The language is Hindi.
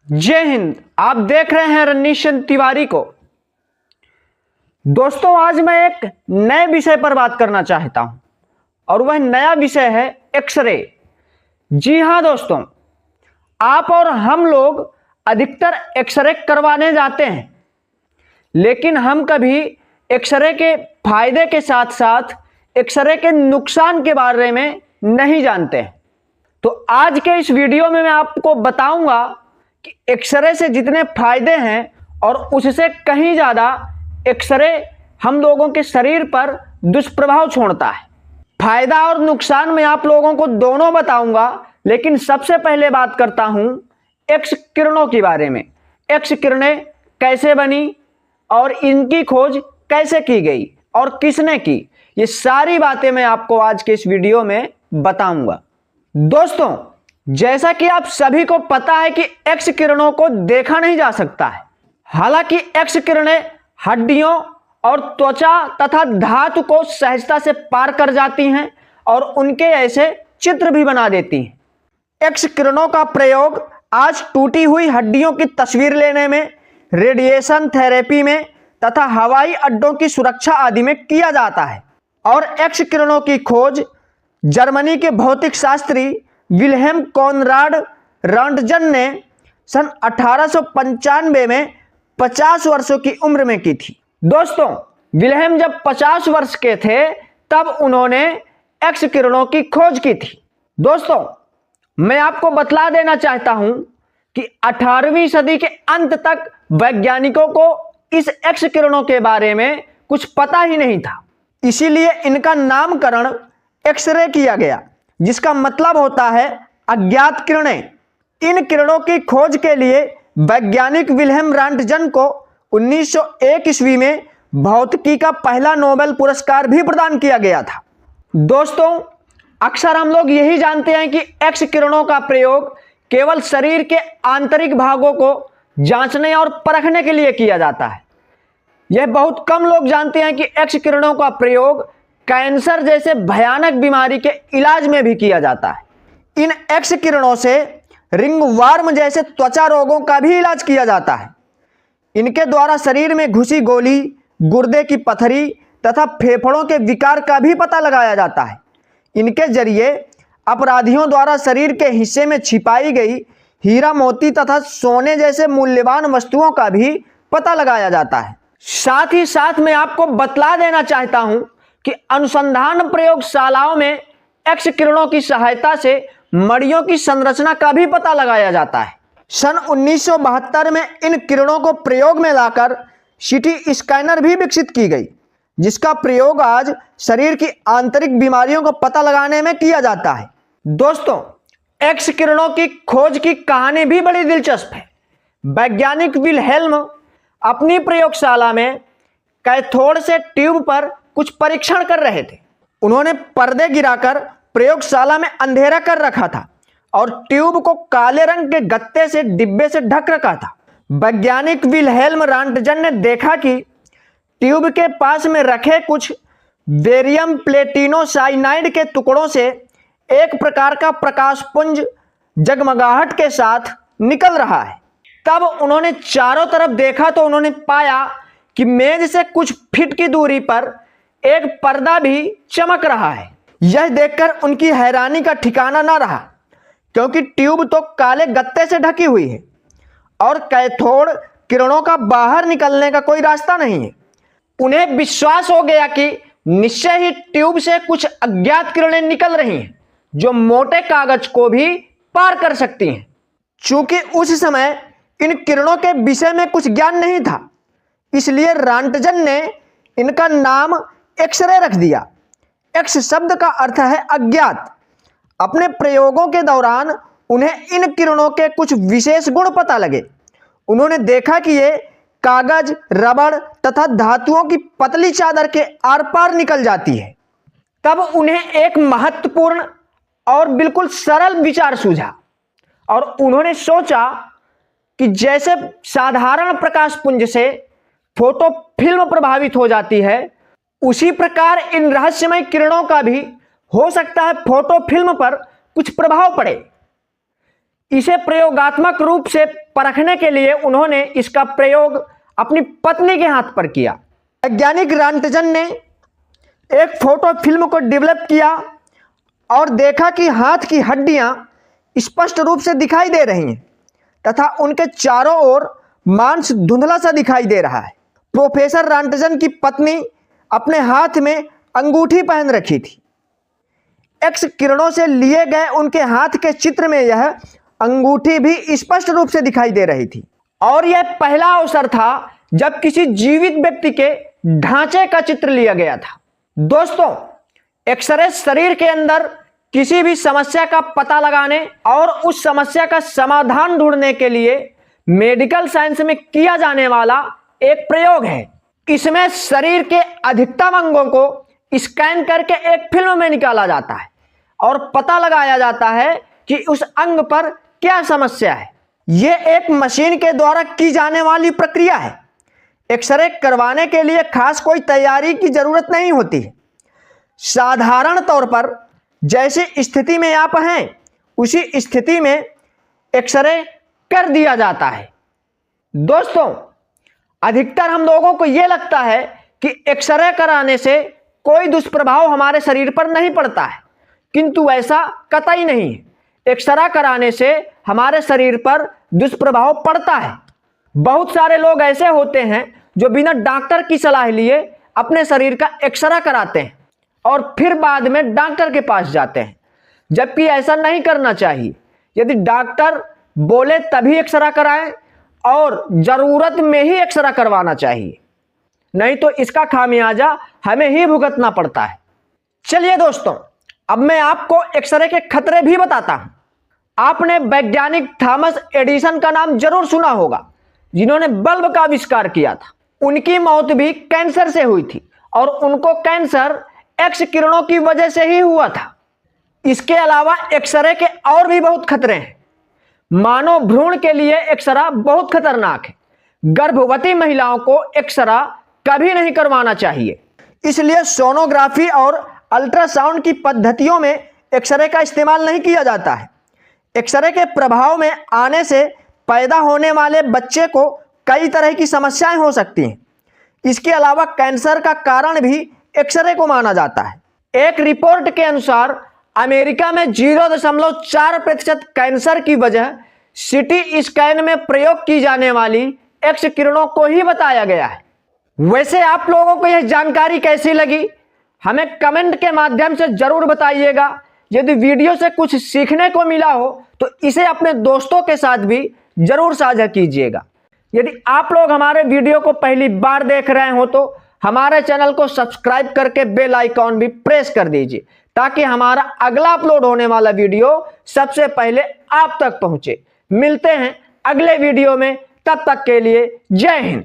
जय हिंद। आप देख रहे हैं रनीशन तिवारी को। दोस्तों, आज मैं एक नए विषय पर बात करना चाहता हूं और वह नया विषय है एक्सरे। जी हां दोस्तों, आप और हम लोग अधिकतर एक्सरे करवाने जाते हैं, लेकिन हम कभी एक्सरे के फायदे के साथ साथ एक्सरे के नुकसान के बारे में नहीं जानते हैं। तो आज के इस वीडियो में मैं आपको बताऊंगा कि एक्सरे से जितने फायदे हैं और उससे कहीं ज़्यादा एक्सरे हम लोगों के शरीर पर दुष्प्रभाव छोड़ता है। फायदा और नुकसान मैं आप लोगों को दोनों बताऊंगा, लेकिन सबसे पहले बात करता हूं एक्स किरणों के बारे में। एक्स किरणें कैसे बनी और इनकी खोज कैसे की गई और किसने की, ये सारी बातें मैं आपको आज के इस वीडियो में बताऊंगा। दोस्तों, जैसा कि आप सभी को पता है कि एक्स किरणों को देखा नहीं जा सकता है। हालांकि एक्स किरणें हड्डियों और त्वचा तथा धातु को सहजता से पार कर जाती हैं और उनके ऐसे चित्र भी बना देती हैं। एक्स किरणों का प्रयोग आज टूटी हुई हड्डियों की तस्वीर लेने में, रेडिएशन थेरेपी में तथा हवाई अड्डों की सुरक्षा आदि में किया जाता है। और एक्स किरणों की खोज जर्मनी के भौतिक शास्त्री विल्हेम कॉनराड रॉन्टजन ने सन 1895 में 50 वर्षों की उम्र में की थी। दोस्तों, विल्हेम जब 50 वर्ष के थे तब उन्होंने एक्स किरणों की खोज की थी। दोस्तों, मैं आपको बतला देना चाहता हूं कि 18वीं सदी के अंत तक वैज्ञानिकों को इस एक्स किरणों के बारे में कुछ पता ही नहीं था। इसीलिए इनका नामकरण एक्सरे किया गया, जिसका मतलब होता है अज्ञात किरणें। इन किरणों की खोज के लिए वैज्ञानिक विल्हेम रॉन्टजन को 1901 ईस्वी में भौतिकी का पहला नोबेल पुरस्कार भी प्रदान किया गया था। दोस्तों, अक्सर हम लोग यही जानते हैं कि एक्स किरणों का प्रयोग केवल शरीर के आंतरिक भागों को जांचने और परखने के लिए किया जाता है। यह बहुत कम लोग जानते हैं कि एक्स किरणों का प्रयोग कैंसर जैसे भयानक बीमारी के इलाज में भी किया जाता है। इन एक्स किरणों से रिंगवर्म जैसे त्वचा रोगों का भी इलाज किया जाता है। इनके द्वारा शरीर में घुसी गोली, गुर्दे की पथरी तथा फेफड़ों के विकार का भी पता लगाया जाता है। इनके जरिए अपराधियों द्वारा शरीर के हिस्से में छिपाई गई हीरा मोती तथा सोने जैसे मूल्यवान वस्तुओं का भी पता लगाया जाता है। साथ ही साथ मैं आपको बतला देना चाहता हूं कि अनुसंधान प्रयोगशालाओं में एक्स किरणों की सहायता से मड़ियों की संरचना का भी पता लगाया जाता है। सन 1972 में इन किरणों को प्रयोग में लाकर सीटी स्कैनर भी विकसित की गई, जिसका प्रयोग आज शरीर की आंतरिक बीमारियों को पता लगाने में किया जाता है। दोस्तों, एक्स किरणों की खोज की कहानी भी बड़ी दिलचस्प है। वैज्ञानिक विल्हेल्म अपनी प्रयोगशाला में कैथोड से ट्यूब पर कुछ परीक्षण कर रहे थे। उन्होंने पर्दे गिराकर प्रयोगशाला में अंधेरा कर रखा था और ट्यूब को काले रंग के गत्ते से डिब्बे से ढक रखा था। वैज्ञानिक विल्हेल्म रॉन्टजन ने देखा कि ट्यूब के पास में रखे कुछ बेरियम प्लेटिनो साइनाइड के टुकड़ों से एक प्रकार का प्रकाशपुंज जगमगाहट के साथ निकल रहा है। तब उन्होंने चारों तरफ देखा तो उन्होंने पाया कि मेज से कुछ फीट की दूरी पर एक पर्दा भी चमक रहा है। यह देखकर उनकी हैरानी का ठिकाना ना रहा, क्योंकि ट्यूब तो काले गत्ते से ढकी हुई है और कैथोड किरणों का बाहर निकलने का कोई रास्ता नहीं है। उन्हें विश्वास हो गया कि निश्चय ही ट्यूब से कुछ अज्ञात किरणें निकल रही हैं, जो मोटे कागज को भी पार कर सकती हैं। चूंकि उस समय इन किरणों के विषय में कुछ ज्ञान नहीं था, इसलिए रॉन्टजन ने इनका नाम एक्सरे रख दिया। एक्स शब्द का अर्थ है अज्ञात। अपने प्रयोगों के दौरान उन्हें इन किरणों के कुछ विशेष गुण पता लगे। उन्होंने देखा कि ये कागज, रबड़ तथा धातुओं की पतली चादर के आर पार निकल जाती है। तब उन्हें एक महत्वपूर्ण और बिल्कुल सरल विचार सूझा और उन्होंने सोचा कि जैसे साधारण प्रकाश पुंज से फोटो फिल्म प्रभावित हो जाती है, उसी प्रकार इन रहस्यमय किरणों का भी हो सकता है फोटो फिल्म पर कुछ प्रभाव पड़े। इसे प्रयोगात्मक रूप से परखने के लिए उन्होंने इसका प्रयोग अपनी पत्नी के हाथ पर किया। वैज्ञानिक रॉन्टजन ने एक फोटो फिल्म को डेवलप किया और देखा कि हाथ की हड्डियां स्पष्ट रूप से दिखाई दे रही हैं तथा उनके चारों ओर मांस धुंधला सा दिखाई दे रहा है। प्रोफेसर रॉन्टजन की पत्नी अपने हाथ में अंगूठी पहन रखी थी। एक्स किरणों से लिए गए उनके हाथ के चित्र में यह अंगूठी भी स्पष्ट रूप से दिखाई दे रही थी और यह पहला अवसर था जब किसी जीवित व्यक्ति के ढांचे का चित्र लिया गया था। दोस्तों, एक्सरे शरीर के अंदर किसी भी समस्या का पता लगाने और उस समस्या का समाधान ढूंढने के लिए मेडिकल साइंस में किया जाने वाला एक प्रयोग है। इसमें शरीर के अधिकतम अंगों को स्कैन करके एक फिल्म में निकाला जाता है और पता लगाया जाता है कि उस अंग पर क्या समस्या है। यह एक मशीन के द्वारा की जाने वाली प्रक्रिया है। एक्सरे करवाने के लिए खास कोई तैयारी की जरूरत नहीं होती है। साधारण तौर पर जैसी स्थिति में आप हैं उसी स्थिति में एक्सरे कर दिया जाता है। दोस्तों, अधिकतर हम लोगों को यह लगता है कि एक्सरे कराने से कोई दुष्प्रभाव हमारे शरीर पर नहीं पड़ता है, किंतु ऐसा कतई नहीं है। एक्सरे कराने से हमारे शरीर पर दुष्प्रभाव पड़ता है। बहुत सारे लोग ऐसे होते हैं जो बिना डॉक्टर की सलाह लिए अपने शरीर का एक्सरे कराते हैं और फिर बाद में डॉक्टर के पास जाते हैं, जबकि ऐसा नहीं करना चाहिए। यदि डॉक्टर बोले तभी एक्सरे कराएं और जरूरत में ही एक्सरे करवाना चाहिए, नहीं तो इसका खामियाजा हमें ही भुगतना पड़ता है। चलिए दोस्तों, अब मैं आपको एक्सरे के खतरे भी बताता हूं। आपने वैज्ञानिक थॉमस एडिसन का नाम जरूर सुना होगा, जिन्होंने बल्ब का आविष्कार किया था। उनकी मौत भी कैंसर से हुई थी और उनको कैंसर एक्स किरणों की वजह से ही हुआ था। इसके अलावा एक्सरे के और भी बहुत खतरे हैं। मानव भ्रूण के लिए एक्सरे बहुत खतरनाक है। गर्भवती महिलाओं को एक्सरे कभी नहीं करवाना चाहिए। इसलिए सोनोग्राफी और अल्ट्रासाउंड की पद्धतियों में एक्सरे का इस्तेमाल नहीं किया जाता है। एक्सरे के प्रभाव में आने से पैदा होने वाले बच्चे को कई तरह की समस्याएं हो सकती हैं। इसके अलावा कैंसर का कारण भी एक्सरे को माना जाता है। एक रिपोर्ट के अनुसार अमेरिका में 0.4% कैंसर की वजह सीटी स्कैन में प्रयोग की जाने वाली एक्स किरणों को ही बताया गया है। वैसे आप लोगों को यह जानकारी कैसी लगी, हमें कमेंट के माध्यम से जरूर बताइएगा। यदि वीडियो से कुछ सीखने को मिला हो तो इसे अपने दोस्तों के साथ भी जरूर साझा कीजिएगा। यदि आप लोग हमारे वीडियो को पहली बार देख रहे हो तो हमारे चैनल को सब्सक्राइब करके बेल आइकॉन भी प्रेस कर दीजिए, ताकि हमारा अगला अपलोड होने वाला वीडियो सबसे पहले आप तक पहुंचे। मिलते हैं अगले वीडियो में, तब तक के लिए जय हिंद।